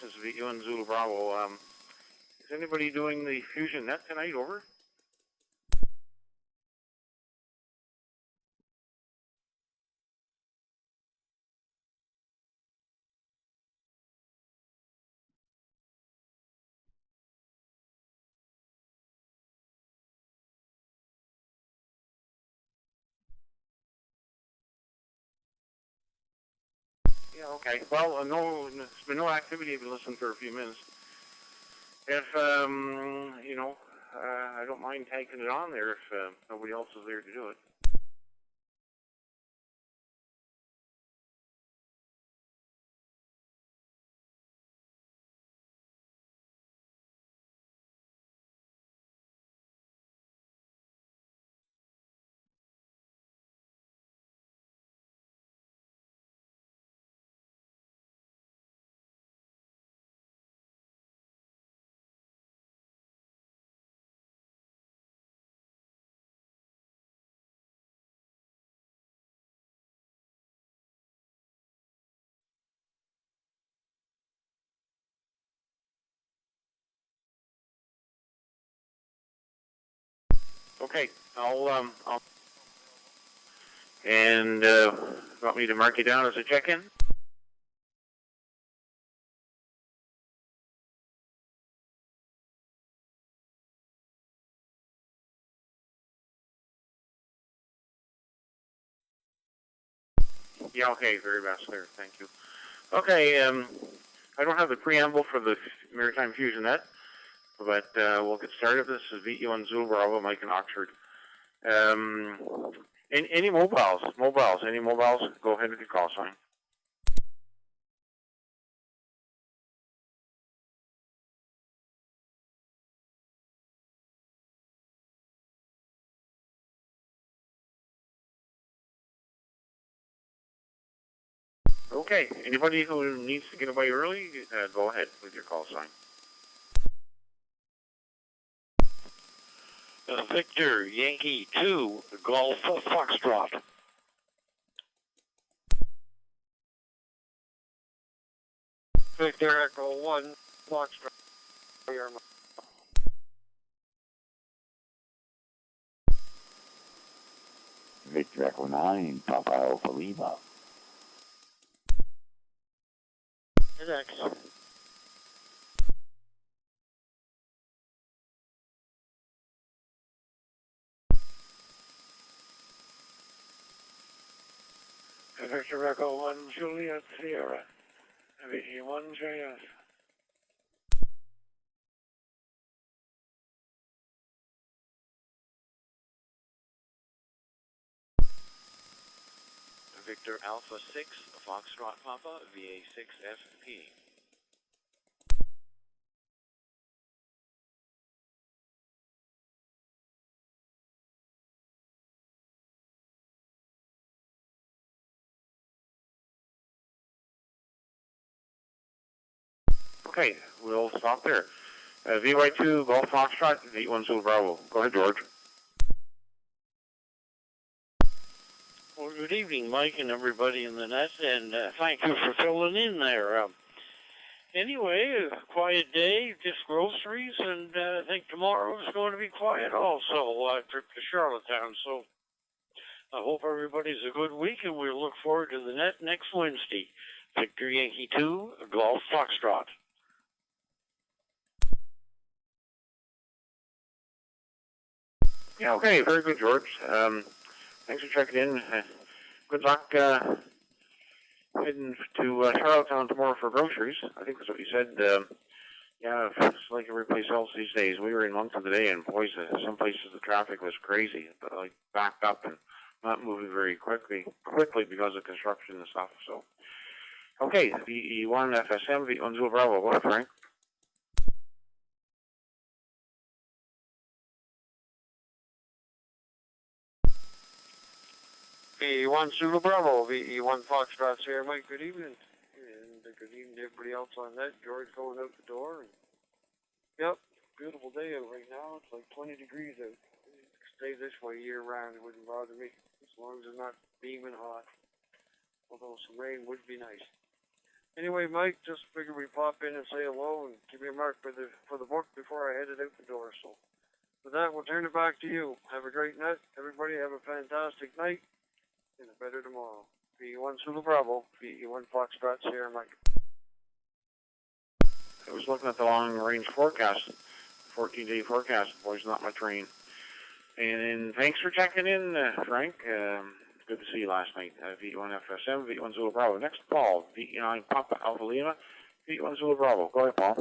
This is VU1 Zulu Bravo. Is anybody doing the Fusion Net tonight? Over? Yeah, okay. Well, no, there's been no activity. I've been listening for a few minutes. If, I don't mind taking it on there if nobody else is there to do it. Okay, I'll and want me to mark you down as a check-in? Yeah, okay, very vascular, thank you. Okay, I don't have the preamble for the Maritime Fusion Net, but we'll get started. This is VU1 Zulu Bravo, Mike in Oxford. Any mobiles, any mobiles, go ahead with your call sign. Okay, anybody who needs to get away early, go ahead with your call sign. Victor, Yankee 2, Golf Foxtrot. Victor, Echo 1, Foxtrot. Victor Echo 9, Papa Alpha Lima. Next. Victor Echo 1, Juliet Sierra. VE1 JS. Victor Alpha 6, Foxtrot Papa, VA6FP. Okay, we'll stop there. VY2 Golf Foxtrot, VE1 Zulu Bravo. Go ahead, George. Well, good evening, Mike and everybody in the net, and thank you for filling in there. Anyway, a quiet day, just groceries, and I think tomorrow is going to be quiet also, trip to Charlottetown, so I hope everybody's a good week, and we look forward to the net next Wednesday. Victor Yankee 2, Golf Foxtrot. Yeah, okay, very good, George. Thanks for checking in. Good luck heading to Charlottetown tomorrow for groceries. I think that's what you said. Yeah, it's like every place else these days. We were in Moncton today, and boys, some places the traffic was crazy, but like backed up and not moving very quickly because of construction and stuff. So, okay, VE1 FSM, VE1 Zulu Bravo. Go ahead, Frank. VE1 Zulu Bravo, VE1 Foxtrot here, Mike, good evening. And good evening to everybody else on that. George going out the door. And, yep, beautiful day out right now. It's like 20 degrees out. Stay this way year round, it wouldn't bother me, as long as it's not beaming hot. Although some rain would be nice. Anyway, Mike, just figured we'd pop in and say hello and give you a mark for the book before I headed out the door. So with that, we'll turn it back to you. Have a great night. Everybody have a fantastic night and a better tomorrow. VE1 Zulu Bravo, VE1 Foxtrot, Sierra Mike. I was looking at the long-range forecast, 14-day forecast. Boys, not my train. And thanks for checking in, Frank. Good to see you last night. VE1 FSM, VE1 Zulu Bravo. Next, Paul, VE9 Papa Alpha Lima, VE1 Zulu Bravo. Go ahead, Paul.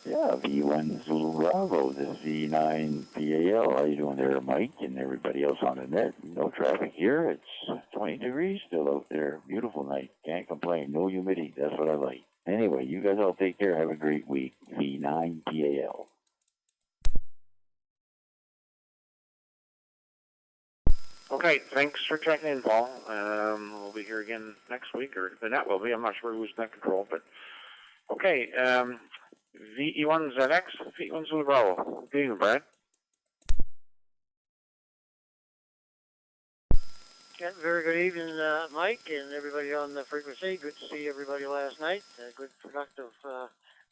Yeah, V1 Zulu Bravo. This is V9 PAL. How you doing there, Mike, and everybody else on the net? No traffic here. It's 20 degrees still out there. Beautiful night. Can't complain. No humidity. That's what I like. Anyway, you guys all take care. Have a great week. V9 PAL. Okay, thanks for checking in, Paul. We'll be here again next week, or the net will be. I'm not sure who's net control, but okay. VE1 ZX, VE1 Zulu Bravo. Good evening, Brad. Yeah, very good evening, Mike, and everybody on the frequency. Good to see everybody last night. A good, productive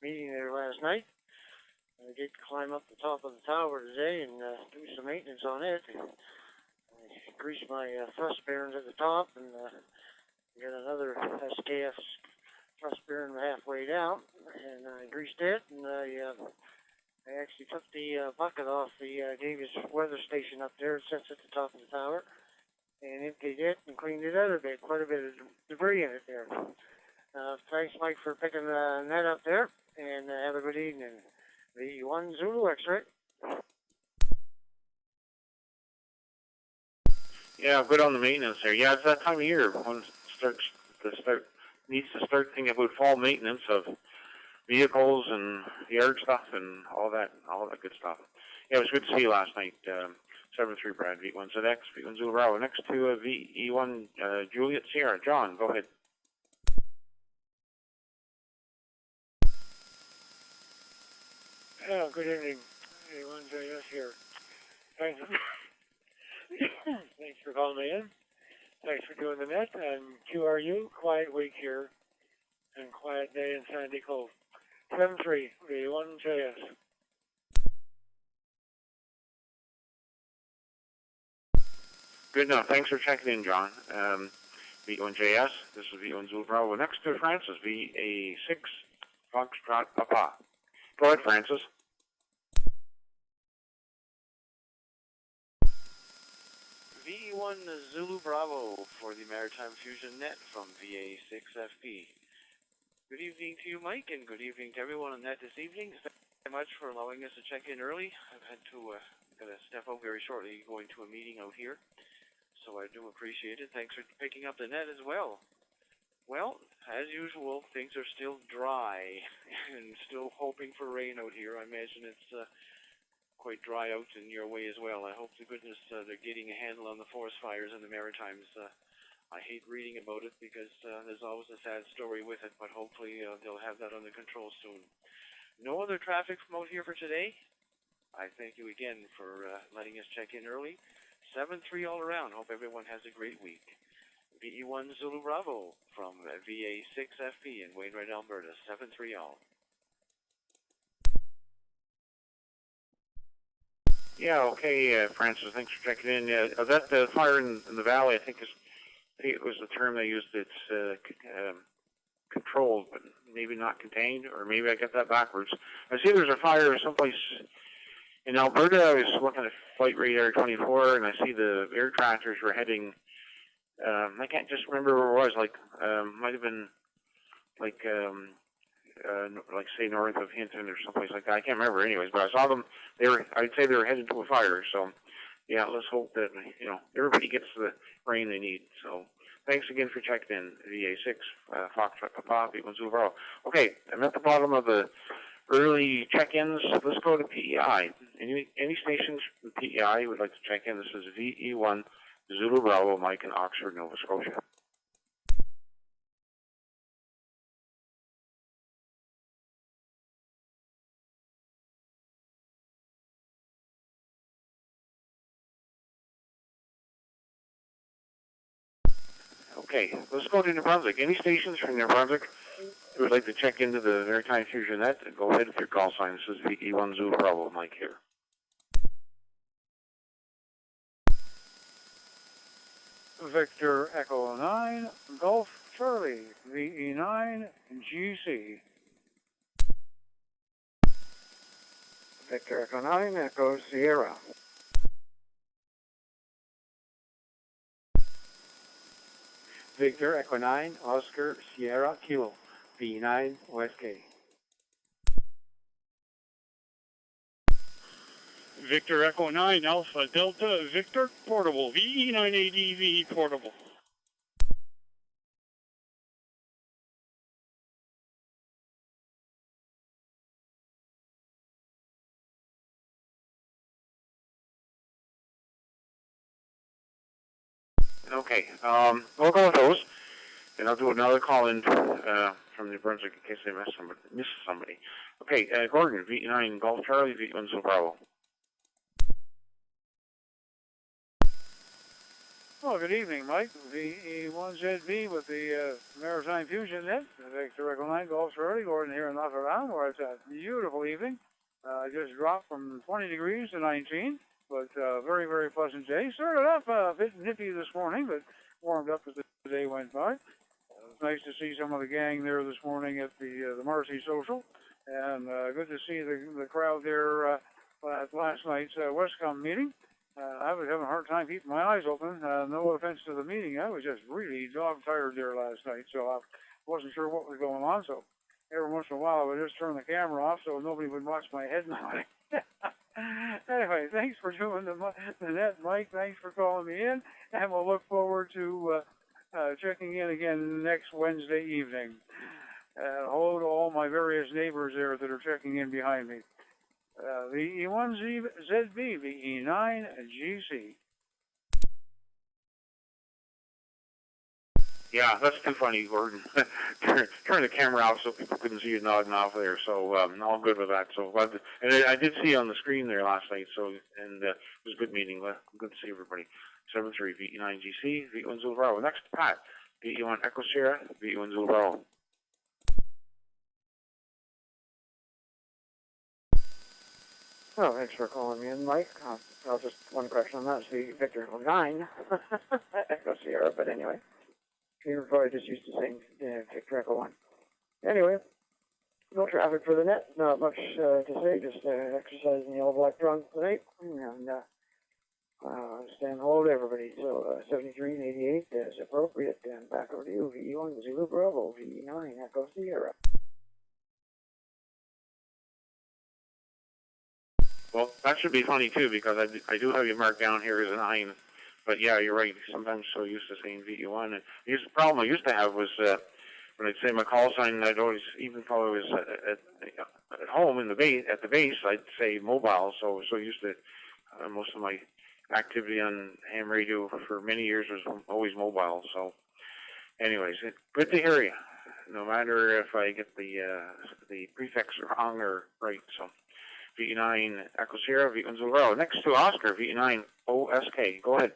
meeting there last night. I did climb up the top of the tower today and do some maintenance on it. I greased my thrust bearings at the top and got another SKF thrust bearing halfway down, and I greased it, and I actually took the bucket off the Davis weather station up there. It sits at the top of the tower. And emptied it and cleaned it out a bit. Quite a bit of debris in it there. Thanks, Mike, for picking the net up there. And have a good evening. VE1 Zulu X-ray. Yeah, good on the maintenance there. Yeah, it's that time of year. One needs to start thinking about fall maintenance of vehicles and yard stuff and all that good stuff. Yeah, it was good to see you last night. 7-3 Brad, V1 ZX, V1 Zulu Bravo. Next to VE1 Juliet Sierra. John, go ahead. Yeah, good evening. V1 JS here. Thanks. Thanks for calling me in. Thanks for doing the net. And QRU, quiet week here and quiet day in Sandy Cove. 7-3, V1 JS. Good enough. Thanks for checking in, John. V1JS, this is V1 Zulu Bravo. Next to Francis, VA6 Foxtrot Papa. Go ahead, Francis. VE1 Zulu Bravo for the Maritime Fusion Net from VA6FP. Good evening to you, Mike, and good evening to everyone on net this evening. Thank you very much for allowing us to check in early. I've had to gotta step out very shortly, going to a meeting out here. So I do appreciate it. Thanks for picking up the net as well. Well, as usual, things are still dry and still hoping for rain out here. I imagine it's quite dry out in your way as well. I hope to goodness they're getting a handle on the forest fires in the Maritimes. I hate reading about it because there's always a sad story with it, but hopefully they'll have that under control soon. No other traffic from out here for today. I thank you again for letting us check in early. 7-3 all around. Hope everyone has a great week. VE1 Zulu Bravo from VA6FP in Wainwright, Alberta. 7-3 all. Yeah, okay, Francis, thanks for checking in. That fire in the valley, I think it was the term they used. It's controlled, but maybe not contained, or maybe I got that backwards. I see there's a fire someplace in Alberta. I was looking at Flight Radar 24, and I see the air tractors were heading. I can't just remember where it was. Like, might have been like say north of Hinton or someplace like that. I can't remember, anyways. But I saw them. I'd say they were headed to a fire. So, yeah, let's hope that everybody gets the rain they need. So, thanks again for checking in. VA6 Foxtrot Papa, V1 Zulu Bravo. Okay, I'm at the bottom of the early check-ins. Let's go to PEI. Any stations from PEI would like to check in? This is VE1 Zulu Bravo, Mike in Oxford, Nova Scotia. Okay, let's go to New Brunswick. Any stations from New Brunswick who would like to check into the Maritime Fusion Net, go ahead with your call sign. This is VE1 Zulu Bravo, Mike here. Victor Echo 9, Golf Charlie, VE9, GC. Victor Echo 9, Echo Sierra. Victor Echo 9, Oscar Sierra Kilo, V9 OSK. Victor Echo 9, Alpha Delta Victor Portable, VE9ADV Portable. Okay, we'll go with those, and I'll do another call in from New Brunswick in case I miss somebody. Okay, Gordon, VE9 Golf Charlie, VE1 Zulu Bravo. Well, good evening, Mike. VE1ZB with the Maritime Fusion Net. Victor Echo 9, Golf Charlie, Gordon here in Rotterdam, where it's a beautiful evening. Just dropped from 20 degrees to 19, but very, very pleasant day. Started off a bit nippy this morning, but warmed up as the day went by. It was nice to see some of the gang there this morning at the Marcy Social, and good to see the crowd there at last night's Westcom meeting. I was having a hard time keeping my eyes open. No offense to the meeting. I was just really dog-tired there last night, so I wasn't sure what was going on. So every once in a while, I would just turn the camera off so nobody would watch my head nodding. Anyway, thanks for doing the net, Mike. Thanks for calling me in, and we'll look forward to checking in again next Wednesday evening. Hello to all my various neighbors there that are checking in behind me. VE1ZB, VE9 GC. Yeah, that's too funny, Gordon. Turn the camera off so people couldn't see you nodding off there. So all good with that. So and I did see you on the screen there last night. So and it was a good meeting. Good to see everybody. 7-3 VE9 GC, VE1 Zulu Bravo. Next, Pat, VE1 Echo Sierra, VE1 Zulu Bravo. Well, thanks for calling me in, Mike. Just one question on that. It's the Victor Echo 9, Echo Sierra, but anyway. You're probably just used to saying Victor Echo 1. Anyway, no traffic for the net. Not much to say. Just exercising the old electrons tonight. And saying hello to everybody. So 73 and 88 is appropriate. And back over to you. VE1 Zulu Bravo, VE9 Echo Sierra. Well, that should be funny too because I do have you marked down here as a 9. But yeah, you're right. Sometimes so used to saying VE1. And the problem I used to have was when I'd say my call sign, I'd always, even if I was at home at the base, I'd say mobile. So used to most of my activity on ham radio for many years was always mobile. So, anyways, good to hear you. No matter if I get the prefix wrong or right. So, VE9 Echo Sierra, VE1 Zulu Bravo. Next to Oscar, VE9 OSK. Go ahead.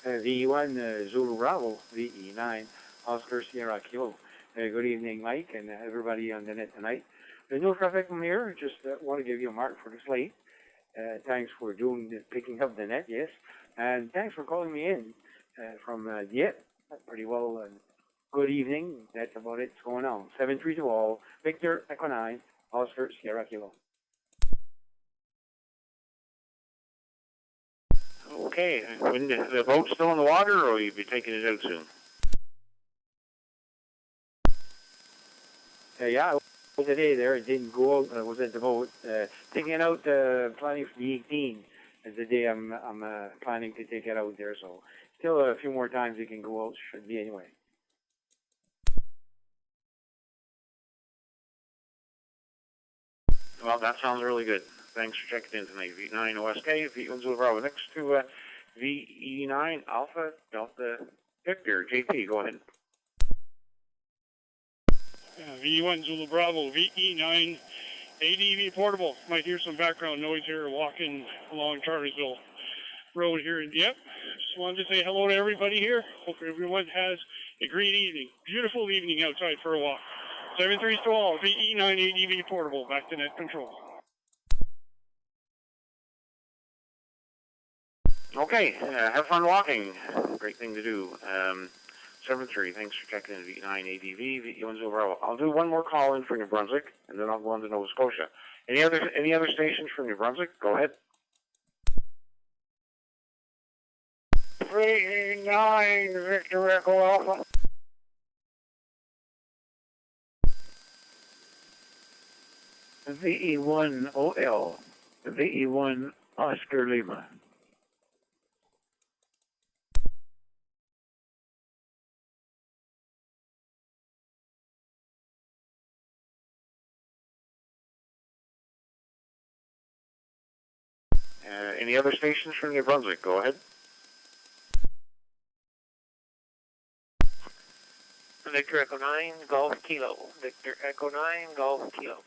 VE1 Zulu Bravo, VE9 Oscar Sierra Kilo. Good evening, Mike, and everybody on the net tonight. No traffic from here. Just want to give you a mark for the slate. Thanks for picking up the net, yes. And thanks for calling me in from Dieppe. Pretty well. Good evening. That's about it. What's going on? 7-3 to all. Victor Echo 9, Oscar Sierra Kilo. Okay. When the boat's still in the water, or will you be taking it out soon? Yeah, today there. It didn't go out. I was at the boat. Taking it out, planning for the 18th is the day I'm planning to take it out there. So still a few more times it can go out. Should be anyway. Well, that sounds really good. Thanks for checking in tonight. VE9 OSK, VE1 Zulu Bravo. Next to VE9 Alpha Delta Victor. JP, go ahead. VE1 Zulu Bravo, VE9 ADV Portable. Might hear some background noise here walking along Charlersville road here. Yep. Just wanted to say hello to everybody here. Hope everyone has a great evening. Beautiful evening outside for a walk. 7-3 to all. VE9ADV portable. Back to net control. Okay, have fun walking. Great thing to do. 7-3, thanks for checking in. VE9ADV, VE10 Bravo. I'll do one more call in for New Brunswick, and then I'll go on to Nova Scotia. Any other stations from New Brunswick? Go ahead. VE9 Victor Echo Alpha. VE1 OL. VE1 Oscar Lima. Any other stations from New Brunswick? Go ahead. Victor Echo 9, Golf Kilo. Victor Echo 9, Golf Kilo.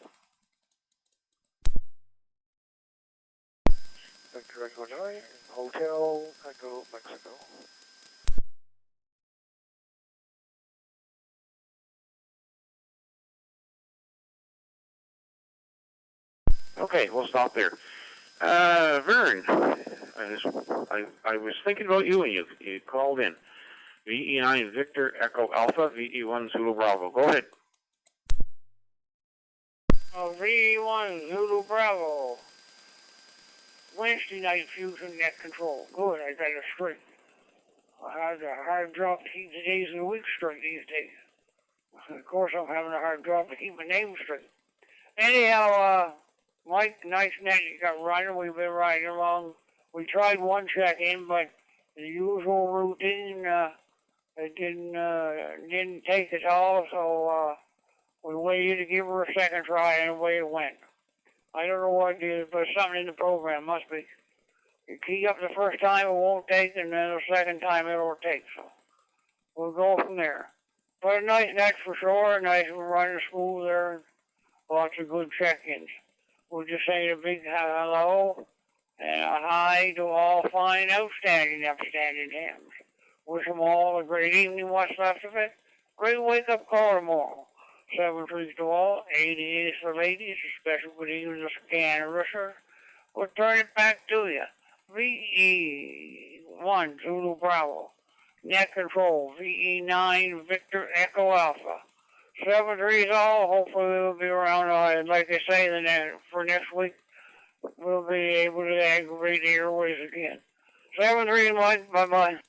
Victor Echo 9, Hotel Echo Mexico. Okay, we'll stop there. Vern, I was thinking about you when you called in. VE9 Victor Echo Alpha, VE1 Zulu Bravo. Go ahead. VE1 Zulu Bravo. Wednesday night Fusion Net Control. Good, I got it straight. I had a hard drop to keep the days of the week straight these days. Of course, I'm having a hard drop to keep my name straight. Anyhow, Mike, nice net you got riding. We've been riding along. We tried one check-in, but the usual routine, it didn't take at all, so we waited to give her a second try, and away it went. I don't know what it is, but something in the program must be. You key up the first time, it won't take, and then the second time it'll take, so we'll go from there. But a nice net for sure, nice running smooth there, and lots of good check-ins. We'll just say a big hello and a hi to all fine, outstanding, upstanding hams. Wish them all a great evening, what's left of it. Great wake-up call tomorrow. 7-3 to all, 88 for ladies, a special good evening to Canada, sir. We'll turn it back to you. VE1 Zulu Bravo. Net control, VE9 Victor Echo Alpha. 7-3 all, hopefully we'll be around, like I say, for next week, we'll be able to aggravate the airways again. 7-3 Mike, bye-bye.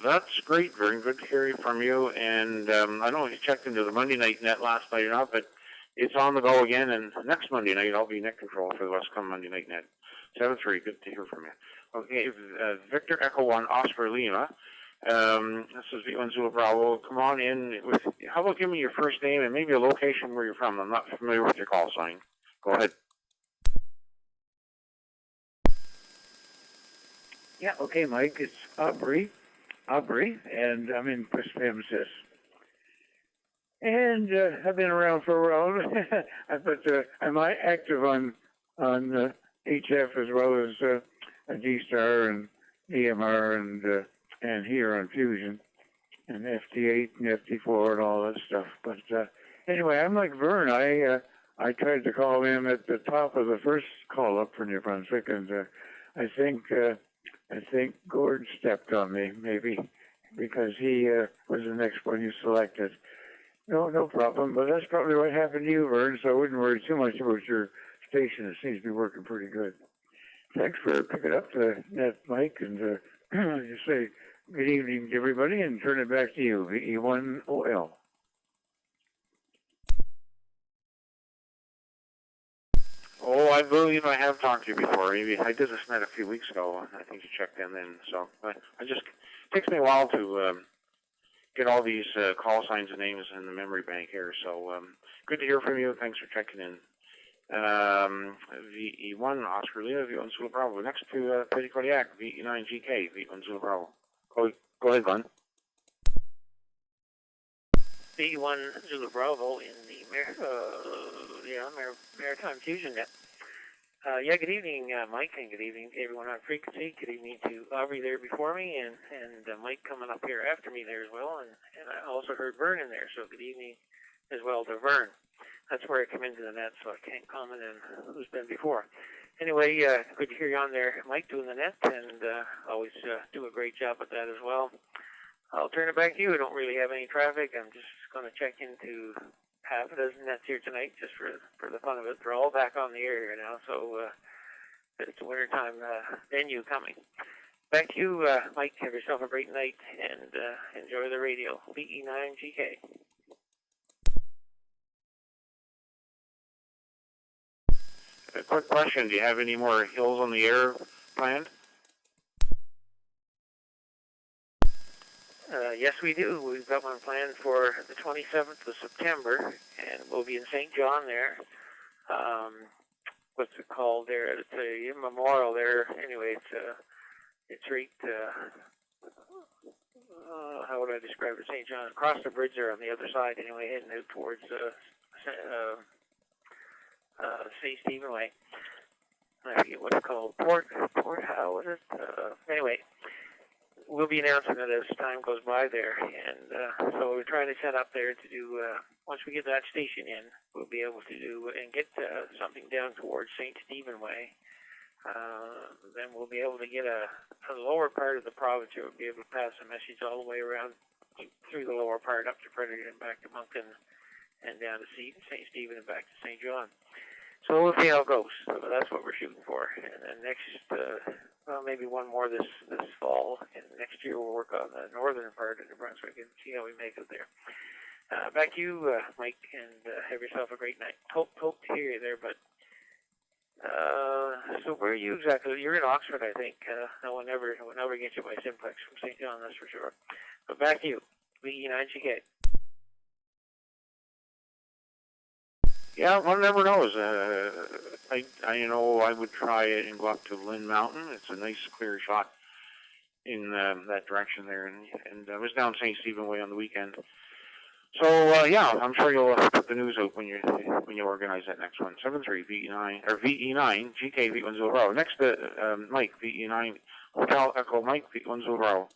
That's great, very good to hear from you. And I know you checked into the Monday night net last night or not, but it's on the go again. And next Monday night, I'll be net control for the West Come Monday night net. 7-3, good to hear from you. Okay, Victor Echo 1, Oscar Lima. This is VE1 Zulu Bravo. Come on in. How about give me your first name and maybe a location where you're from? I'm not familiar with your call sign. Go ahead. Yeah, okay, Mike. It's Aubrey, and I'm in Prispamsis. And I've been around for a while, but I'm active on HF as well as D-Star and DMR and here on Fusion and FT8 and FT4 and all that stuff. But anyway, I'm like Vern. I tried to call in at the top of the first call up for New Brunswick, and I think Gord stepped on me, maybe, because he was the next one you selected. No problem, but that's probably what happened to you, Vern, so I wouldn't worry too much about your station. It seems to be working pretty good. Thanks for picking up the net, Mike, and just say good evening to everybody and turn it back to you, VE1OL. Oh, I believe I have talked to you before. Maybe I did this net a few weeks ago. I think you checked in then. So it takes me a while to get all these call signs and names in the memory bank here. So good to hear from you. Thanks for checking in. VE1 Oscar Lima, VE1 Zulu Bravo. Next to Petit Kodiak, VE9 GK, VE1 Zulu Bravo. Go ahead, Glenn. V1 Zulu Bravo in the Maritime Fusion Net. Good evening, Mike, and good evening to everyone on frequency. Good evening to Aubrey there before me, and Mike coming up here after me there as well, and I also heard Vern in there, so good evening as well to Vern. That's where I come into the net, so I can't comment on who's been before. Anyway, good to hear you on there, Mike, doing the net, and always do a great job at that as well. I'll turn it back to you. I don't really have any traffic. I'm just going to check into half a dozen nets here tonight just for the fun of it. They're all back on the air here now, so it's wintertime venue coming. Back to you, Mike. Have yourself a great night and enjoy the radio. VE9GK. A quick question. Do you have any more hills on the air planned? Yes, we do. We've got one planned for the 27th of September, and we'll be in St. John there. What's it called there? It's a memorial there. Anyway, it's right, how would I describe it? St. John. Across the bridge there on the other side, anyway, heading out towards St. Stephen Way. I forget what it's called. Port, how is it? Anyway. We'll be announcing it as time goes by there, and so we're trying to set up there to do, once we get that station in, we'll be able to do and get something down towards St. Stephen Way. Then we'll be able to get for the lower part of the province, we'll be able to pass a message all the way around through the lower part up to Fredericton and back to Moncton and down to St. Stephen and back to St. John. So we'll see how it goes. So that's what we're shooting for. And then next, maybe one more this fall. And next year we'll work on the northern part of New Brunswick and see how we make it there. Back to you, Mike, and have yourself a great night. Hope to hear you there, but so where are you exactly? You're in Oxford, I think. No one ever gets you by Simplex from St. John, that's for sure. But back to you, VE9GK. Yeah, one never knows. I know I would try it and go up to Lynn Mountain. It's a nice clear shot in that direction there, and I was down St. Stephen Way on the weekend. So I'm sure you'll put the news out when you organize that next one. 73 VE9 or VE9 GK V10. Next to Mike VE9 Hotel Echo Mike V10.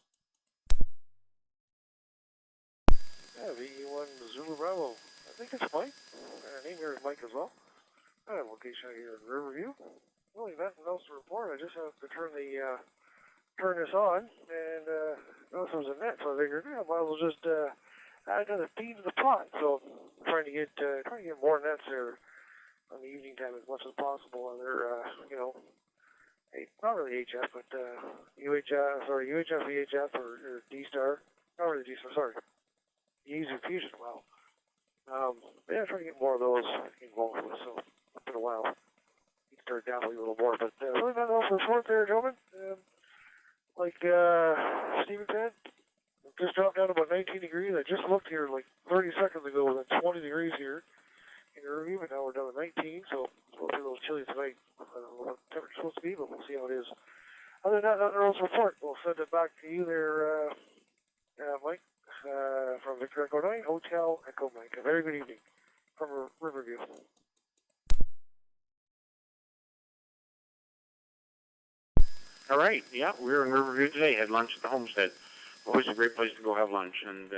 Yeah, VE1 Zulu Bravo. I think it's Mike. Name here is Mike as well. I have location here in Riverview. Really nothing else to report. I just have to turn this on, and notice there was a net, so I figured, might as well just add another feed to the pot. So I'm trying to get more nets there on the evening time as much as possible. And they're not really HF, but UHF, VHF, or D-Star. Not really D-Star, sorry. Easy Fusion, wow. Trying to get more of those involved with, so it's been a while. You can start dabbling a little more, but really nothing else to report there, gentlemen. Like Steven said, just dropped down to about 19 degrees. I just looked here like 30 seconds ago, with 20 degrees here in Riverview, but now we're down to 19, so it's supposed to be a little chilly tonight. I don't know what the temperature's supposed to be, but we'll see how it is. Other than that, nothing else to report. We'll send it back to you there, Mike. From Victor Echo 9, Hotel Echo Mike. A very good evening from Riverview. All right, yeah, we're in Riverview today. Had lunch at the Homestead. Always a great place to go have lunch. And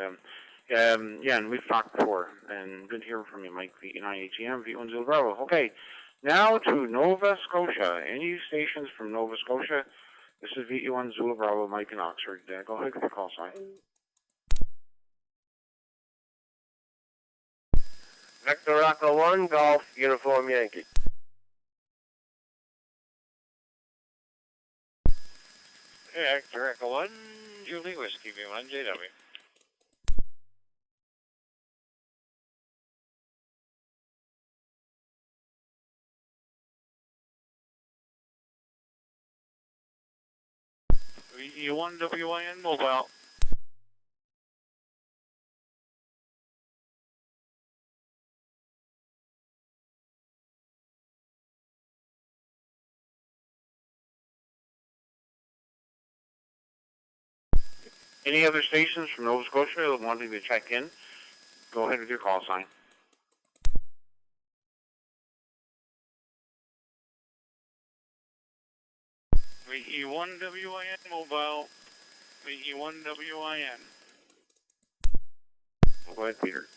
and we've talked before. And good to hear from you, Mike. VE9 ATM, V10 Bravo. Okay, now to Nova Scotia. Any stations from Nova Scotia? This is VE1 Zulu Bravo, Mike in Oxford. Go ahead with the call sign. Victor Echo 1, Golf, Uniform Yankee. Victor Echo 1, Julie Whiskey, V1 JW. VE1 WIN Mobile. Any other stations from Nova Scotia wanting to check in? Go ahead with your call sign. VE1WIN mobile. VE1WIN. Go ahead, Peter.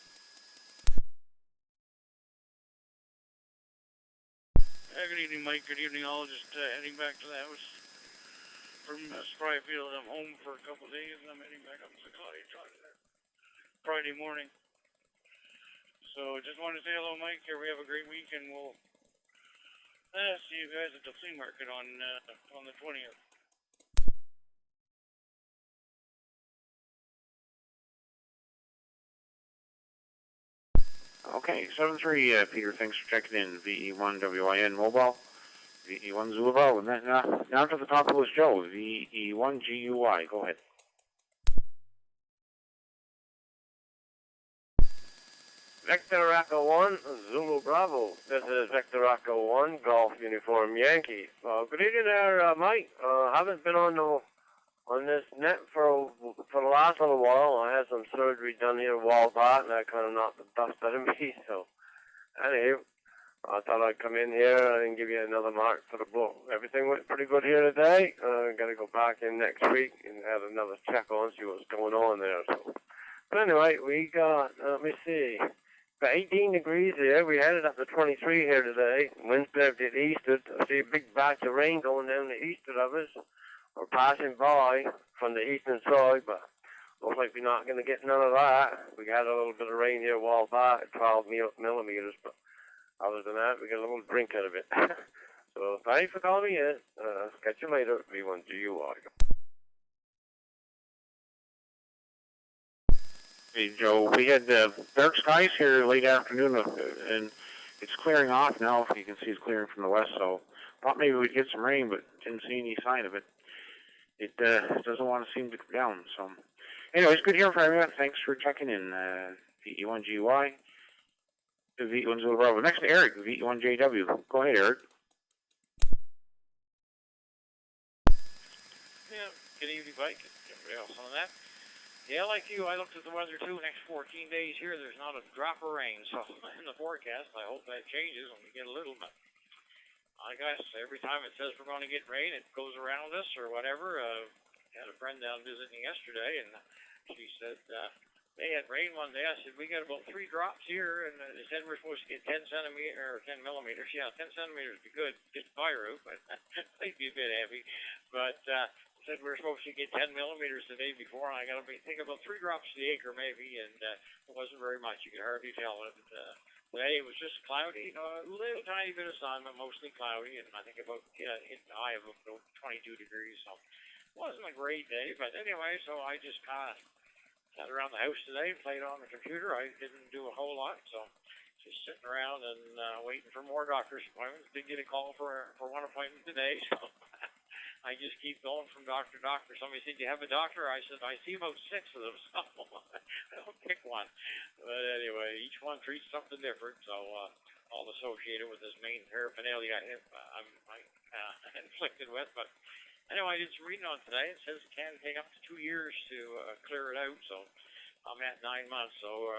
Good evening, Mike. Good evening, all. Just heading back to the house from Spryfield. I'm home for a couple of days, and I'm heading back up to the cottage on Friday morning. So just wanted to say hello, Mike. Here we have a great week, and we'll see you guys at the flea market on the 20th. Okay, 7-3, Peter, thanks for checking in. VE1WIN mobile, VE1 Zulu Bravo. And then, now to the top of the list, Joe, VE1GUY. Go ahead. Victor Echo 1, Zulu Bravo. This is Victor Echo 1, Golf Uniform Yankee. Good evening there, Mike. Haven't been on this net for the last little while. I had some surgery done here a while back, and that kind of knocked the dust out of me. So, anyway, I thought I'd come in here and give you another mark for the book. Everything went pretty good here today. Got to go back in next week and have another check on, see what's going on there. So, but anyway, we got, let me see, got 18 degrees here. We headed up to 23 here today. Winds blowed at eastward. I see a big batch of rain going down the eastward of us. We're passing by from the eastern side, but looks like we're not going to get none of that. We had a little bit of rain here a while back, 12 millimeters, but other than that, we got a little drink out of it. So thanks for calling me in. Catch you later. V1GUY. Hey, Joe, we had dark skies here late afternoon, and it's clearing off now. You can see it's clearing from the west, so thought maybe we'd get some rain, but didn't see any sign of it. It doesn't want to seem to come down. So, anyways, good hearing from everyone. Thanks for checking in. VE1GY to VE1 Zulu Bravo. Next to Eric, VE1JW. Go ahead, Eric. Yeah, good evening, Mike. Everybody else on that? Yeah, like you, I looked at the weather too. Next 14 days here, there's not a drop of rain. So, in the forecast, I hope that changes when we get a little bit. I guess every time it says we're going to get rain, it goes around us or whatever. Had a friend down visiting yesterday, and she said they had rain one day. I said, we got about 3 drops here, and they said we're supposed to get 10 centimeters or 10 millimeters. Yeah, 10 centimeters would be good. Get the fire roof, but might be a bit heavy. But said we're supposed to get 10 millimeters the day before, and I got to think about 3 drops to the acre maybe, and it wasn't very much. You could hardly tell it. Today it was just cloudy, a little tiny bit of sun, but mostly cloudy, and I think about hit the high of about 22 degrees, so it wasn't a great day, but anyway, so I just kind of sat around the house today, played on the computer. I didn't do a whole lot, so just sitting around and waiting for more doctor's appointments. Did get a call for one appointment today, so I just keep going from doctor to doctor. Somebody said, do you have a doctor? I said, I see about 6 of them, so I don't pick one. But anyway, each one treats something different, so all associated with this main paraphernalia I'm inflicted with. But anyway, I did some reading on today. It says it can take up to 2 years to clear it out, so I'm at 9 months, so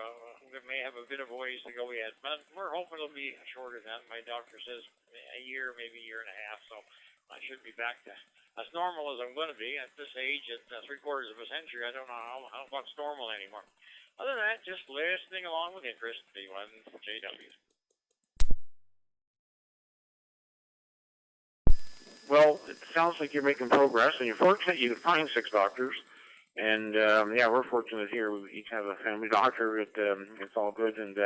we may have a bit of a ways to go yet. But we're hoping it'll be shorter than that. My doctor says a year, maybe a year and a half, so I should be back to as normal as I'm going to be at this age, at 3/4 of a century. I don't know how much normal anymore. Other than that, just listening along with interest. V1JW. Well, it sounds like you're making progress, and you're fortunate you can find 6 doctors. And yeah, we're fortunate here. We each have a family doctor. It's all good. And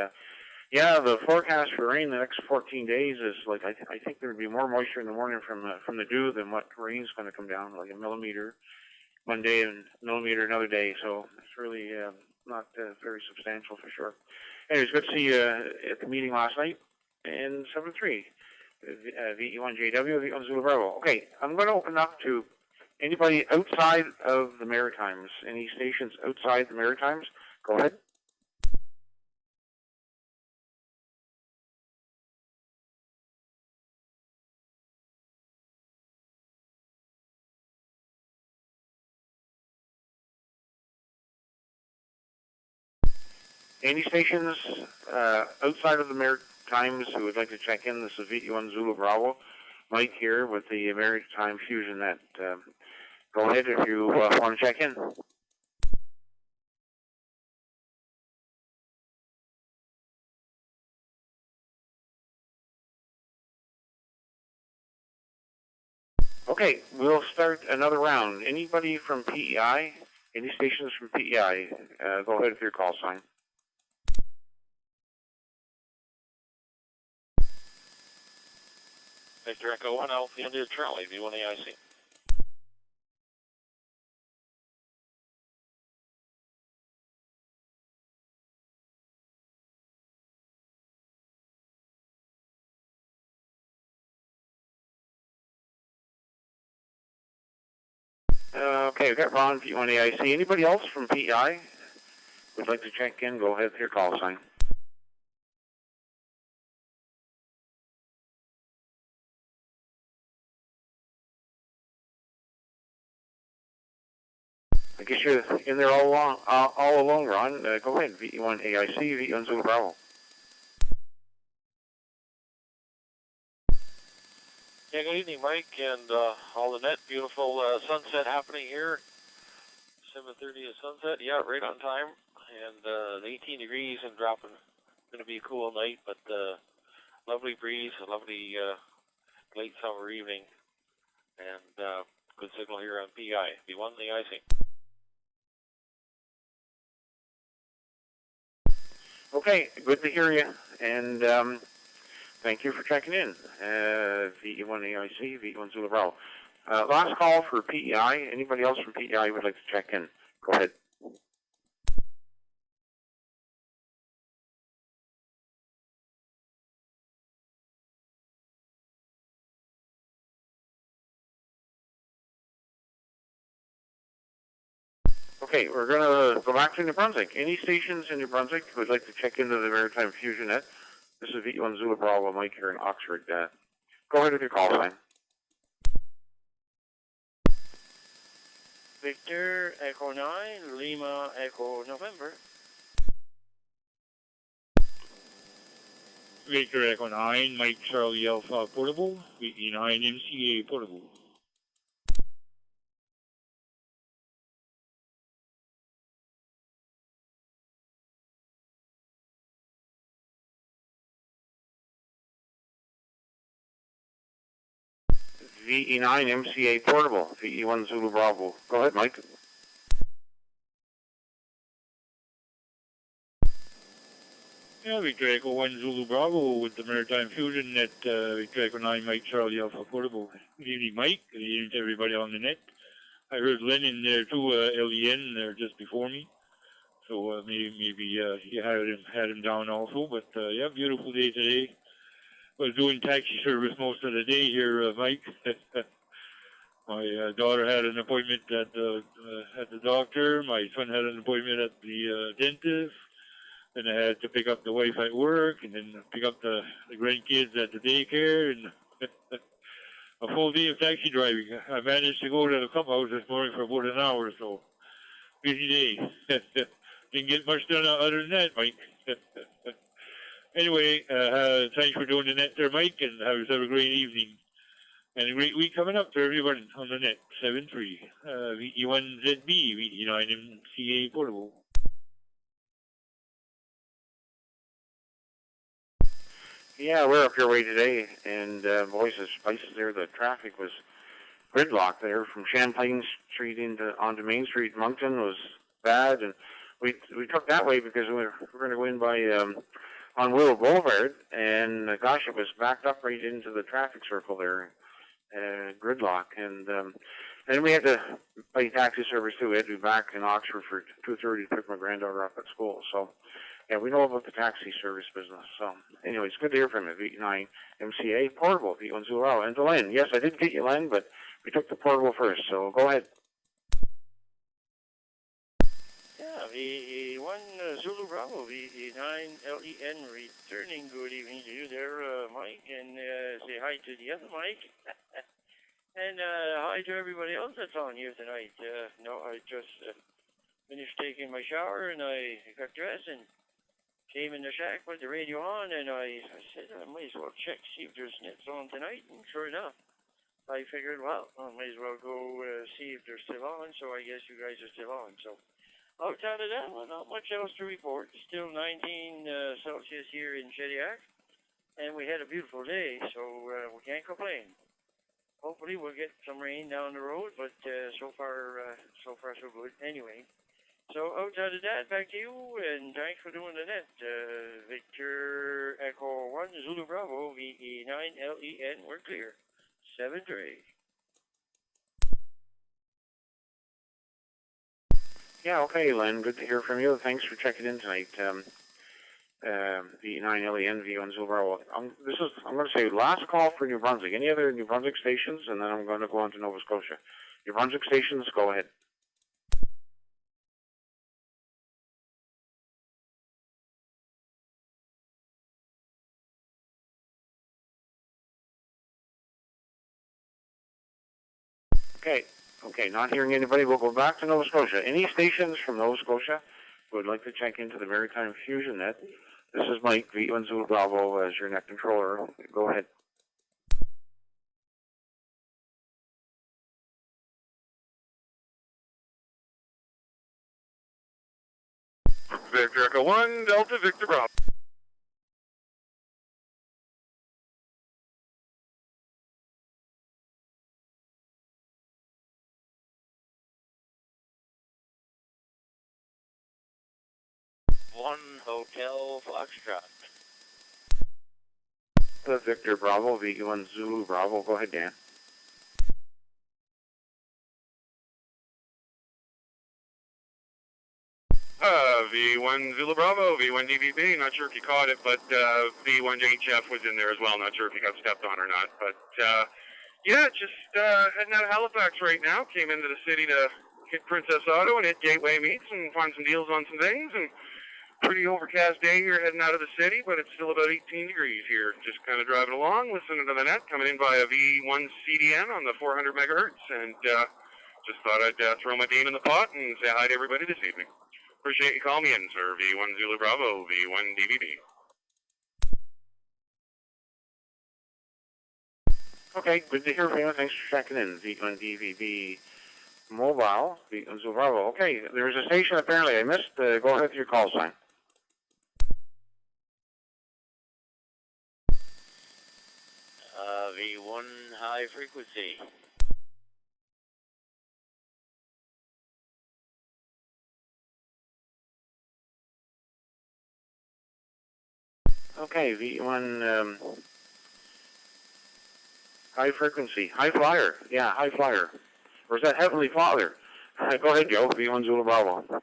yeah, the forecast for rain the next 14 days is like I think there would be more moisture in the morning from the dew than what rain's going to come down, like a millimeter one day and a millimeter another day. So it's really not very substantial for sure. Anyways, good to see you at the meeting last night. And 7-3, VE1JW, VE1 Zulu Bravo. Okay, I'm going to open up to anybody outside of the Maritimes. Any stations outside the Maritimes? Go ahead. Any stations outside of the Maritimes who would like to check in? This is VE1 Zulu Bravo. Mike here with the Maritime Fusion Net. Go ahead if you want to check in. Okay, we'll start another round. Anybody from PEI? Any stations from PEI? Go ahead with your call sign. Victor Echo 1 Alpha India Charlie, V1 AIC. Okay, we've got Ron, V1 AIC. Anybody else from PEI would like to check in? Go ahead with your call sign. I guess you're in there all along, Ron. Go ahead, VE1 AIC, VE1 Zulu Bravo. Yeah, good evening, Mike, and all the net. Beautiful sunset happening here. 7:30 is sunset. Yeah, right on time. And 18 degrees and dropping. Going to be a cool night, but lovely breeze, a lovely late summer evening, and good signal here on PI. V1 the icing. Okay, good to hear you, and thank you for checking in. VE1 AIC, VE1 Zulu Bravo. Last call for PEI. Anybody else from PEI would like to check in? Go ahead. Okay, we're going to go back to New Brunswick. Any stations in New Brunswick who would like to check into the Maritime Fusion Net? This is VE1 Zulu Bravo, Mike here in Oxford. Go ahead with your call sign. Victor Echo 9, Lima Echo November. Victor Echo 9, Mike Charlie Alpha Portable, VE9 MCA Portable. VE9 MCA Portable, VE1 Zulu Bravo. Go ahead, Mike. Yeah, Victor Echo 1 Zulu Bravo with the Maritime Fusion Net, Victor Echo 9, Mike Charlie Alpha Portable. Good evening, Mike. Good evening to everybody on the net. I heard Len in there too, LEN there just before me. So maybe you had him down also. But yeah, beautiful day today. Was doing taxi service most of the day here, Mike. My daughter had an appointment at the doctor. My son had an appointment at the dentist. Then I had to pick up the wife at work, and then pick up the grandkids at the daycare, and a full day of taxi driving. I managed to go to the clubhouse this morning for about an hour, so busy day. Didn't get much done other than that, Mike. Anyway, thanks for doing the net there, Mike, and have a great evening. And a great week coming up for everyone on the net. 7-3. VE1ZB, VE9 MCA Portable. Yeah, we're up your way today, and boys, the spices there, the traffic was gridlocked there from Champlain Street onto Main Street. Moncton was bad, and we took that way because we were going to go in by on Willow Boulevard, and gosh, it was backed up right into the traffic circle there, gridlock, and we had to pay taxi service too. We had to be back in Oxford for 2:30 to pick my granddaughter up at school, so. Yeah, we know about the taxi service business. So, anyway, it's good to hear from you. VE9 MCA Portable, VE1 Zulu Bravo. And to Len. Yes, I did get you, Len, but we took the portable first, so go ahead. Yeah, VE1 Zulu Bravo, VE9 LEN returning. Good evening to you there, Mike, and say hi to the other Mike. And hi to everybody else that's on here tonight. No, I just finished taking my shower, and I got dressed, and came in the shack, put the radio on, and I said, I might as well check, see if there's nets on tonight. And sure enough, I figured, well, I might as well go see if they're still on, so I guess you guys are still on. So outside of that, well, not much else to report. Still 19 Celsius here in Shediac, and we had a beautiful day, so we can't complain. Hopefully we'll get some rain down the road, but so far so good. Anyway, so outside of that, back to you, and thanks for doing the net. Victor Echo 1 Zulu Bravo VE9LEN, we're clear. 7 Dre. Yeah, okay, Len. Good to hear from you. Thanks for checking in tonight. V9LEN, V1 Zulu Bravo. I'm going to say last call for New Brunswick. Any other New Brunswick stations? And then I'm going to go on to Nova Scotia. New Brunswick stations, go ahead. Okay, not hearing anybody. We'll go back to Nova Scotia. Any stations from Nova Scotia who would like to check into the Maritime Fusion Net? This is Mike, V1 Zulu Bravo, as your net controller. Go ahead. Victor Echo 1, Delta Victor Bravo. One Hotel Foxtrot. The Victor Bravo, V1 Zulu Bravo. Go ahead, Dan. V1 Zulu Bravo, V1 DVB. Not sure if you caught it, but V1 HF was in there as well. Not sure if you got stepped on or not. But yeah, just heading out of Halifax right now. Came into the city to hit Princess Auto and hit Gateway Meats and find some deals on some things. And pretty overcast day here heading out of the city, but it's still about 18 degrees here. Just kind of driving along, listening to the net, coming in via V1 CDN on the 400 megahertz. And just thought I'd throw my name in the pot and say hi to everybody this evening. Appreciate you calling me in, sir. V1 Zulu Bravo, V1 DVB. Okay, good to hear from you. Thanks for checking in. V1 DVB Mobile, V1 Zulu Bravo. Okay, there's a station apparently I missed. Go ahead with your call sign. V1 High Frequency. Okay, V1 High Frequency. High Flyer. Yeah, High Flyer. Or is that Heavenly Father? Go ahead, Joe. V1 Zulu Bravo.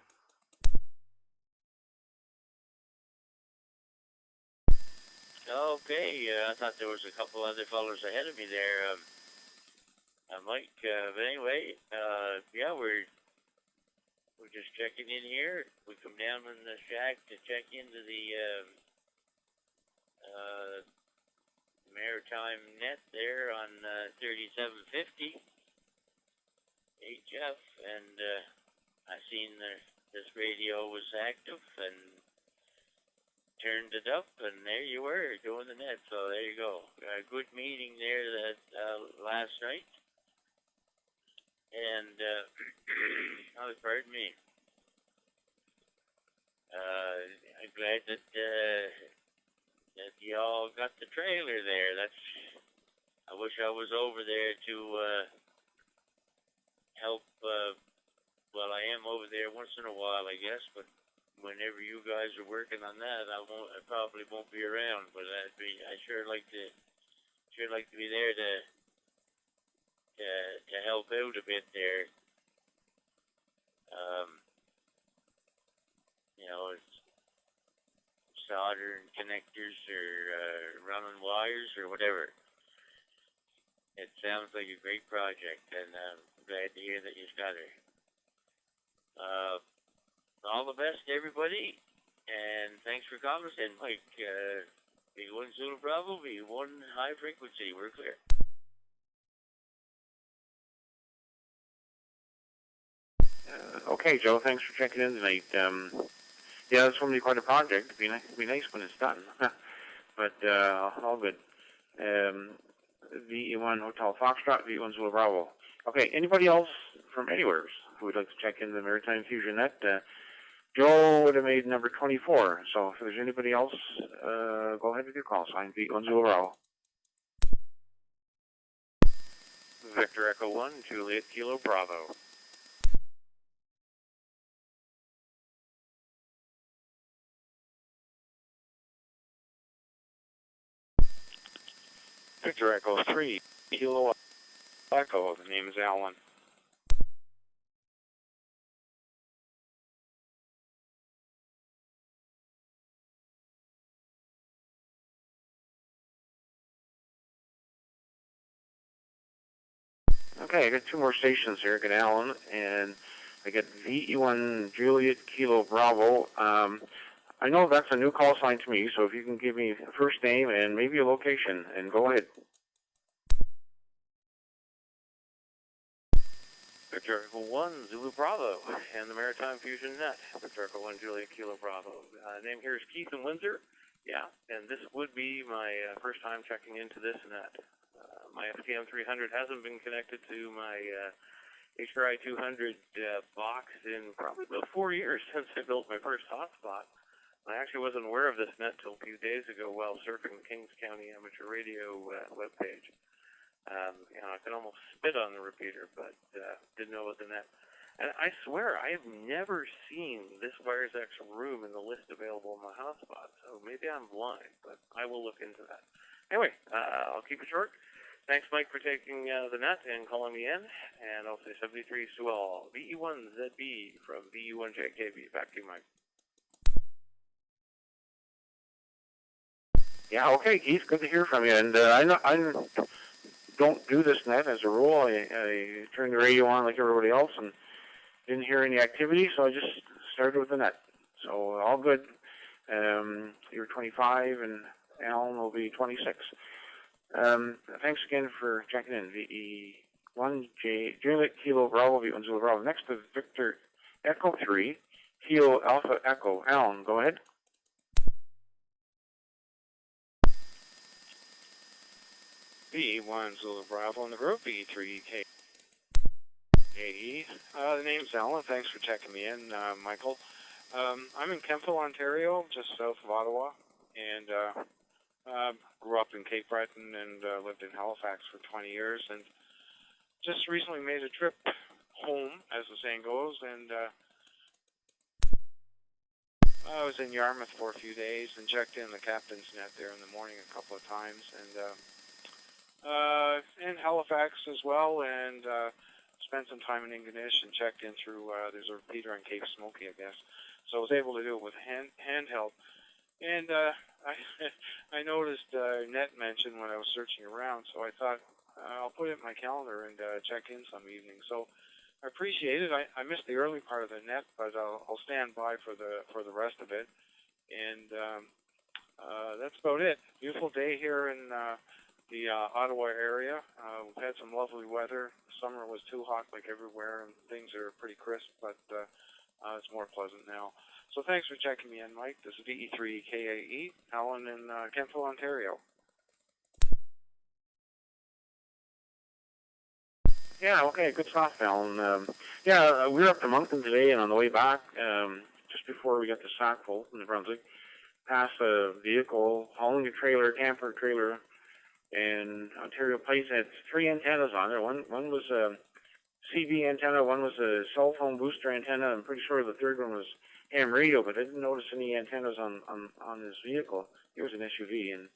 Okay, I thought there was a couple other fellows ahead of me there. Mike, but anyway, yeah, we're just checking in here. We come down in the shack to check into the Maritime Net there on 3750 HF, and I seen this radio was active and turned it up, and there you were doing the net. So there you go. Good meeting there that last night, and oh, pardon me. I'm glad that that y'all got the trailer there. I wish I was over there to help. Well, I am over there once in a while, I guess, but whenever you guys are working on that, I probably won't be around. But I sure like to be there to help out a bit there. You know, it's soldering connectors or running wires or whatever. It sounds like a great project, and I'm glad to hear that you've got it. All the best to everybody, and thanks for calling us. And Mike, V1 Zulu Bravo, V1 High Frequency, we're clear. Okay, Joe, thanks for checking in tonight. Yeah, that's going to be quite a project. It'd be nice when it's done. But all good. VE1 Hotel Foxtrot, VE1 Zulu Bravo. Okay, anybody else from anywhere who would like to check in the Maritime Fusion Net? Joe would have made number 24, so if there's anybody else, go ahead with your call sign, VE1 Zulu Bravo. Victor Echo 1, Juliet Kilo Bravo. Victor Echo 3, Kilo Echo, the name is Alan. Okay, I got two more stations here. I got Alan, and I got VE1 Juliet Kilo Bravo. I know that's a new call sign to me, so if you can give me a first name and maybe a location, and go ahead. Victor Echo 1, Zulu Bravo, and the Maritime Fusion Net. Victor Echo 1, Juliet Kilo Bravo. Name here is Keith in Windsor. Yeah, and this would be my first time checking into this net. My FTM 300 hasn't been connected to my HRI 200 box in probably about 4 years since I built my first hotspot. I actually wasn't aware of this net till a few days ago while surfing the Kings County Amateur Radio webpage. I could almost spit on the repeater, but didn't know it was a net. And I swear, I have never seen this WiresX room in the list available in my hotspot, so maybe I'm blind, but I will look into that. Anyway, I'll keep it short. Thanks, Mike, for taking the net and calling me in, and I'll say 73 to all. VE1ZB from VE1JKB. Back to you, Mike. Yeah, okay, Keith, good to hear from you. And I don't do this net as a rule. I turned the radio on like everybody else and didn't hear any activity, so I just started with the net. So all good. You're 25, and Alan will be 26. Thanks again for checking in. VE1 Juliet Kilo Bravo, VE1 Zulu Bravo. Next to Victor Echo 3, Kilo Alpha Echo. Alan, go ahead. VE1 Zulu Bravo in the group, VE3KAE. The name's Alan. Thanks for checking me in, Michael. I'm in Kemptville, Ontario, just south of Ottawa, and grew up in Cape Breton and lived in Halifax for 20 years, and just recently made a trip home, as the saying goes, and I was in Yarmouth for a few days and checked in the captain's net there in the morning a couple of times, and in Halifax as well, and spent some time in Ingonish and checked in through, there's a repeater on Cape Smoky, I guess, so I was able to do it with handheld. And I noticed net mention when I was searching around, so I thought I'll put it in my calendar and check in some evening. So I appreciate it. I missed the early part of the net, but I'll stand by for the rest of it. And that's about it. Beautiful day here in the Ottawa area. We've had some lovely weather. Summer was too hot like everywhere, and things are pretty crisp, but it's more pleasant now. So thanks for checking me in, Mike. This is VE3KAE, Alan in Kemptville, Ontario. Yeah, okay, good stuff, Alan. We were up to Moncton today, and on the way back, just before we got to Sackville, New Brunswick, passed a vehicle hauling a camper trailer, and Ontario Place had 3 antennas on there. One was a CB antenna, one was a cell phone booster antenna. I'm pretty sure the third one was ham radio, but I didn't notice any antennas on this vehicle. It was an SUV, and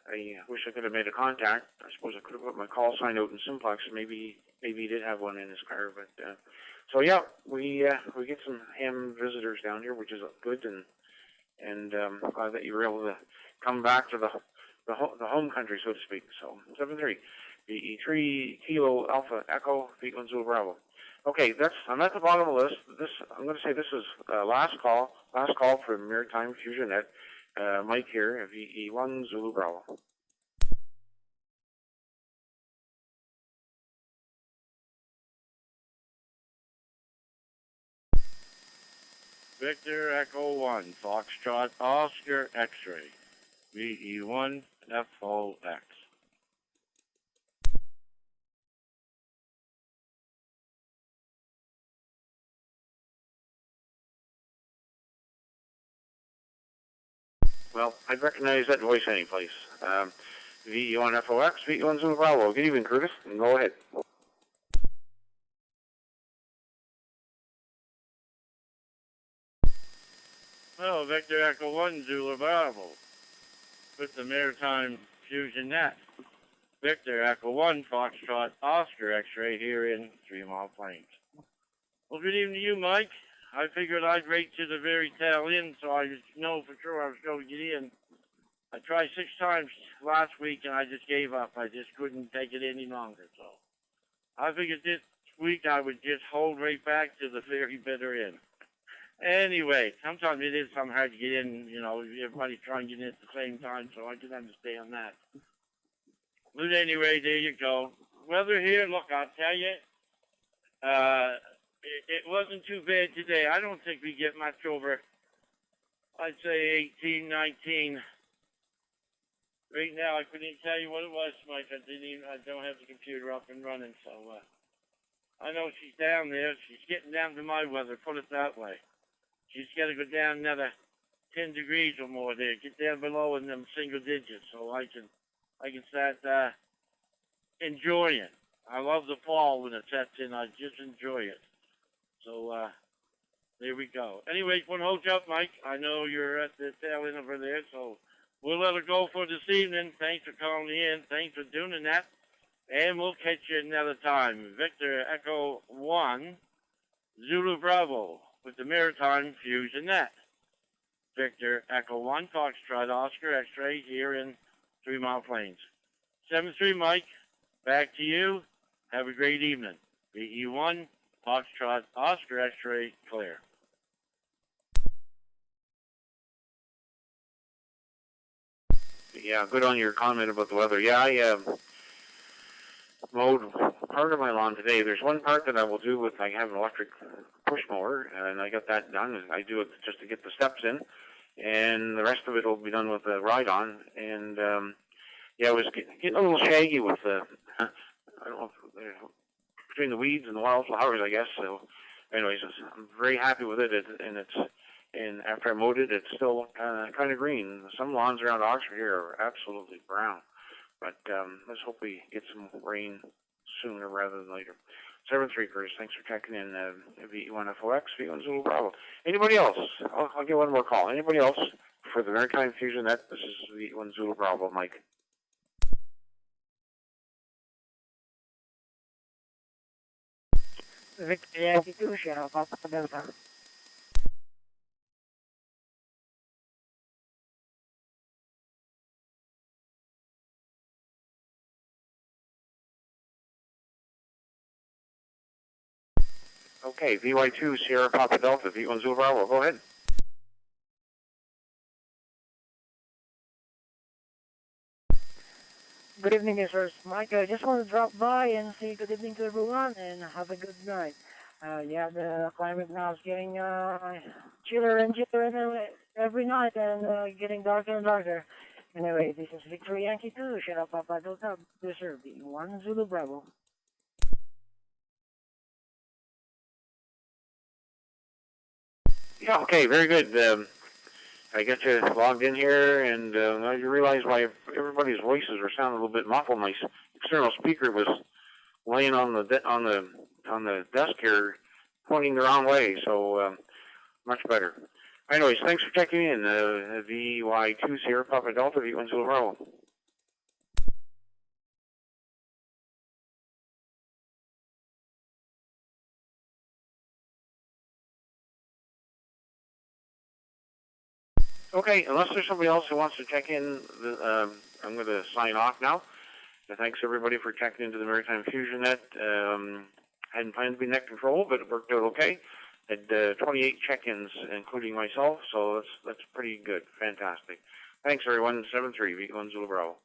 I wish I could have made a contact. I suppose I could have put my call sign out in Simplex. Maybe he did have one in his car, but so yeah, we get some ham visitors down here, which is good, and glad that you were able to come back to the home country, so to speak. So 7-3, VE3 Kilo Alpha Echo, VE1 Zulu Bravo. Okay, I'm at the bottom of the list. I'm going to say this is last call for Maritime Fusion Net. Mike here, VE1 Zulu Bravo. Victor Echo 1, Foxtrot, Oscar X-Ray, VE1, FOX. Well, I'd recognize that voice anyplace. VE1 FOX, VE1 Zulu Bravo. Good evening, Curtis, and go ahead. Well, Victor Echo 1, Zulu Bravo, with the Maritime Fusion Net. Victor Echo 1, Foxtrot, Oscar X-Ray here in 3 Mile Plains. Well, good evening to you, Mike. I figured I'd rate to the very tail end, so I just know for sure I was going to get in. I tried 6 times last week, and I just gave up. I just couldn't take it any longer, so I figured this week I would just hold right back to the very bitter end. Anyway, sometimes it is something hard to get in, you know, everybody's trying to get in at the same time, so I can understand that. But anyway, there you go. Weather here, look, I'll tell you, it wasn't too bad today. I don't think we get much over, I'd say 18, 19. Right now, I couldn't even tell you what it was, Mike. I don't have the computer up and running, so I know she's down there. She's getting down to my weather, put it that way. She's got to go down another 10 degrees or more there, get down below in them single digits, so I can start enjoying it. I love the fall when it sets in. I just enjoy it. So there we go. Anyway, one hold up, Mike. I know you're at the tail end over there, so we'll let it go for this evening. Thanks for calling in. Thanks for doing that. And we'll catch you another time. Victor Echo 1, Zulu Bravo, with the Maritime Fusion Net. Victor Echo 1, Foxtrot, Oscar X-Ray here in 3 Mile Plains. 7-3, Mike. Back to you. Have a great evening. VE1, Foxtrot, Oscar X-Ray, clear. Yeah, good on your comment about the weather. Yeah, I mowed part of my lawn today. There's one part that I will do with, I have an electric push mower, and I got that done. I do it just to get the steps in, and the rest of it will be done with the ride-on. And yeah, I was getting a little shaggy with the, I don't know, between the weeds and the wildflowers, I guess. So, anyways, I'm very happy with it, and after I mowed it, it's still kind of green. Some lawns around Oxford here are absolutely brown, but let's hope we get some rain sooner rather than later. 7-3, Curtis. Thanks for checking in. VE1 FOX, VE1 Zulu Bravo. Anybody else? I'll get one more call. Anybody else for the Maritime Fusion Net? This is VE1 Zulu Bravo, Mike. Victor Yankee 2, Sierra Papa Delta. Okay, VY2, Sierra Papa Delta, VE1 Zulu Bravo. Go ahead. Good evening, sir. Mike, I just want to drop by and say good evening to everyone and have a good night. Yeah, the climate now is getting chillier and chillier every night and getting darker and darker. Anyway, this is Victor Yankee 2, Sierra Papa Delta, this is VE1 Zulu Bravo. Yeah, okay, very good. I got you logged in here, and now you realize why everybody's voices were sounding a little bit muffled. My external speaker was laying on the desk here, pointing the wrong way, so much better. Anyways, thanks for checking in. VY2 Sierra Papa Delta, VE1 Zulu Bravo. Okay, unless there's somebody else who wants to check in, I'm going to sign off now. Thanks everybody for checking into the Maritime Fusion Net. Hadn't planned to be net control, but it worked out okay. Had 28 check-ins, including myself, so that's pretty good. Fantastic. Thanks everyone. 7-3, VE1 Zulu Bravo.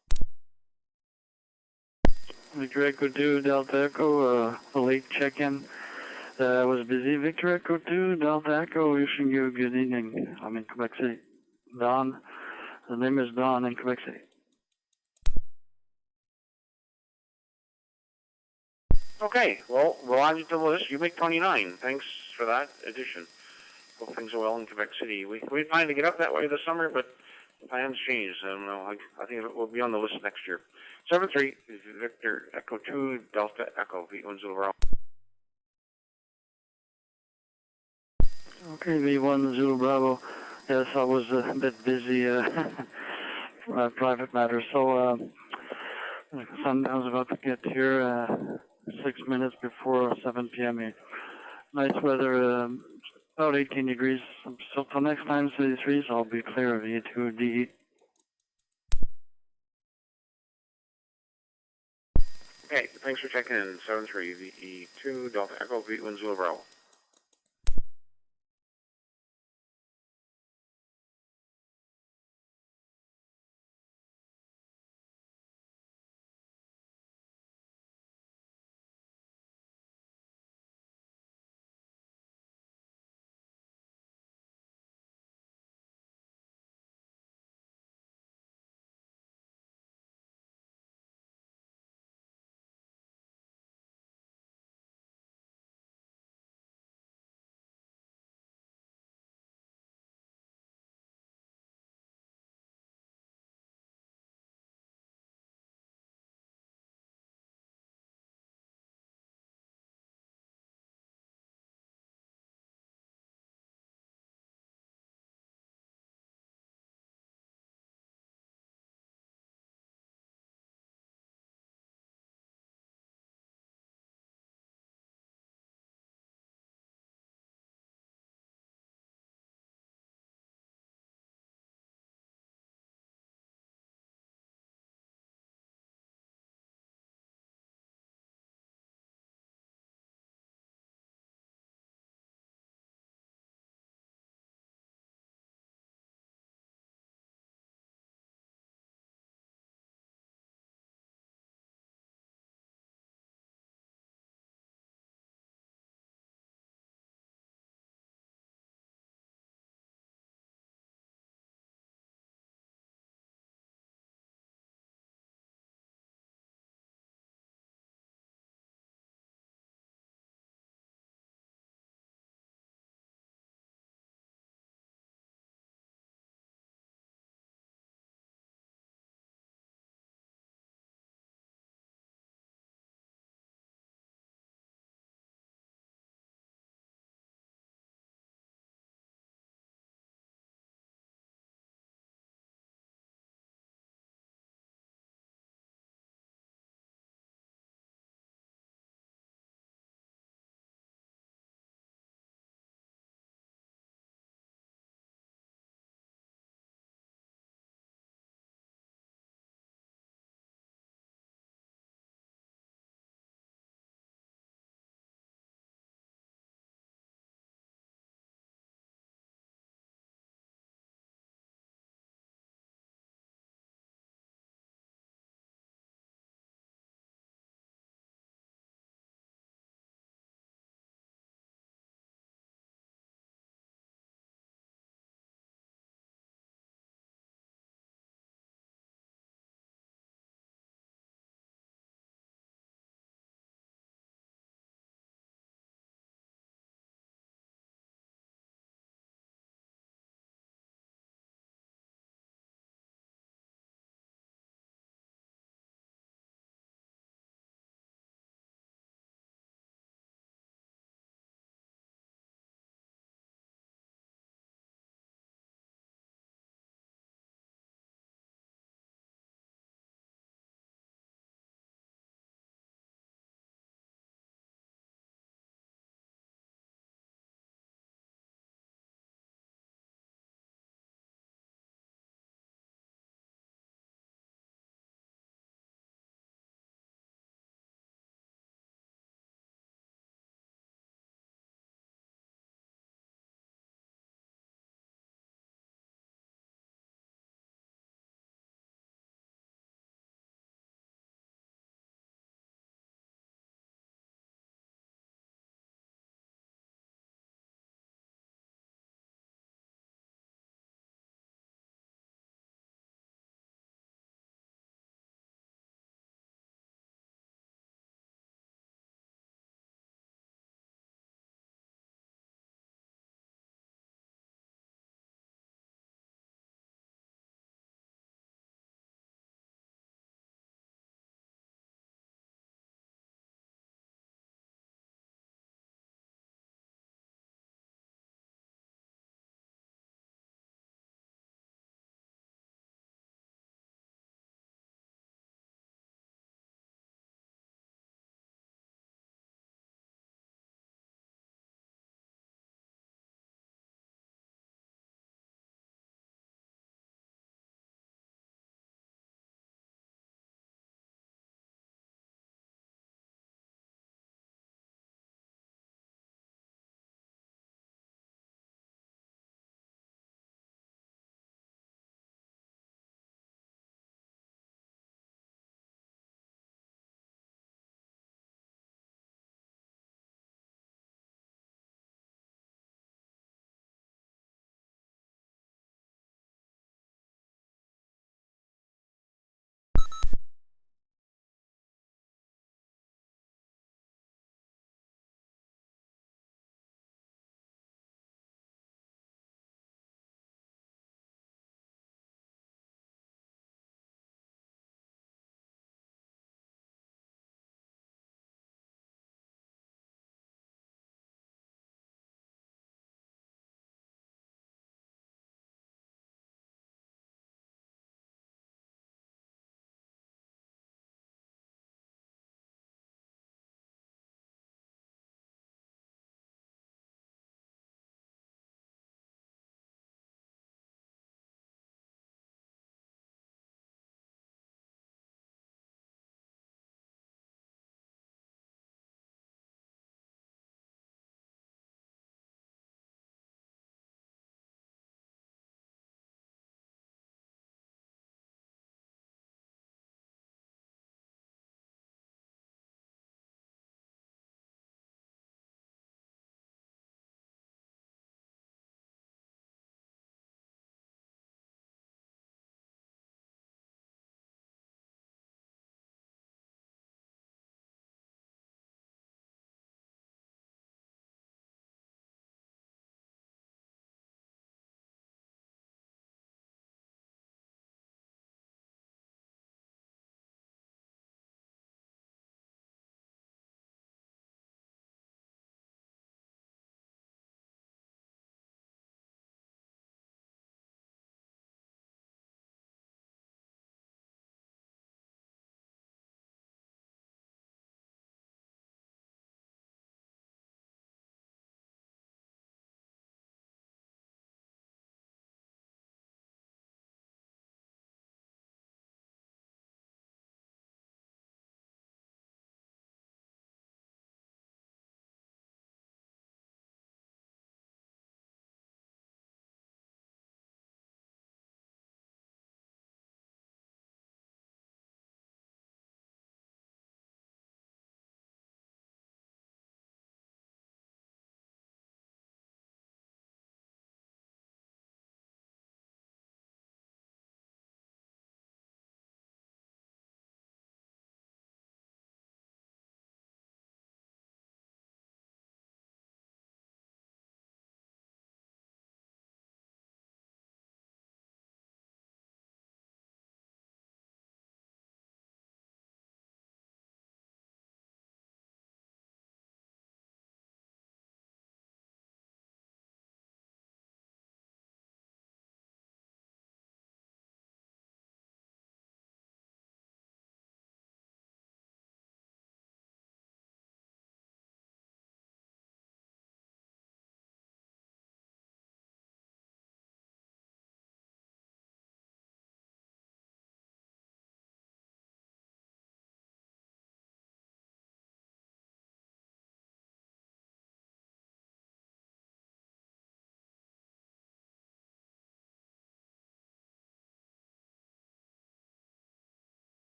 Victor Echo 2, Delta Echo, a late check-in. Was busy. Victor Echo 2, Delta Echo, wishing you good evening. I'm in Quebec City. Don. The name is Don in Quebec City. Okay, well, we'll add you to the list. You make 29. Thanks for that addition. Hope things are well in Quebec City. We planned to get up that way this summer, but plans changed. I don't know. I think it will be on the list next year. 7-3, Victor Echo 2, Delta Echo, V1 Zulu Bravo. Okay, V1 Zulu Bravo. Yes, I was a bit busy, private matters. So, sundown's about to get here, 6 minutes before 7 p.m. Nice weather, about 18 degrees. So till next time, 33, so I'll be clear of E2D. Okay, thanks for checking in. 7-3, VE2, Delta Echo, V1 Zulu Bravo.